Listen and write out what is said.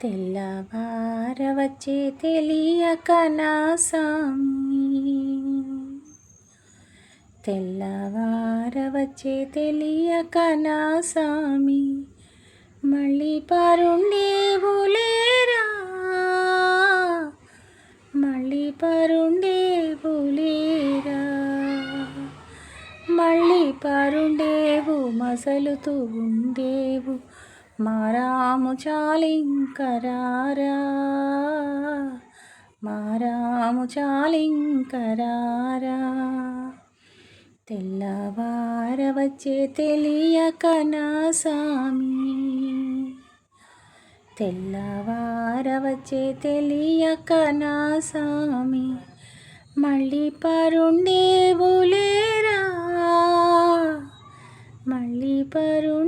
తెల్లవారవచ్చే తెలియక నా సామి, తెల్లవారవచ్చే తెలియక నా సామి, మళ్ళీ పరుండేవులేరా, మళ్ళీ పరుండేవులేరా, మళ్ళీ పరుండేవు మసలుతూ ఉండేవు, మారాము చాలింకరారా, మారాము చాలింకరారా. తెల్లవారవచ్చే తెలియక నా సామి, తెల్లవారవచ్చే తెలియక నా సామి, మళ్ళీ పరుండేవులేరా, మళ్ళీ పరుండేవులేరా.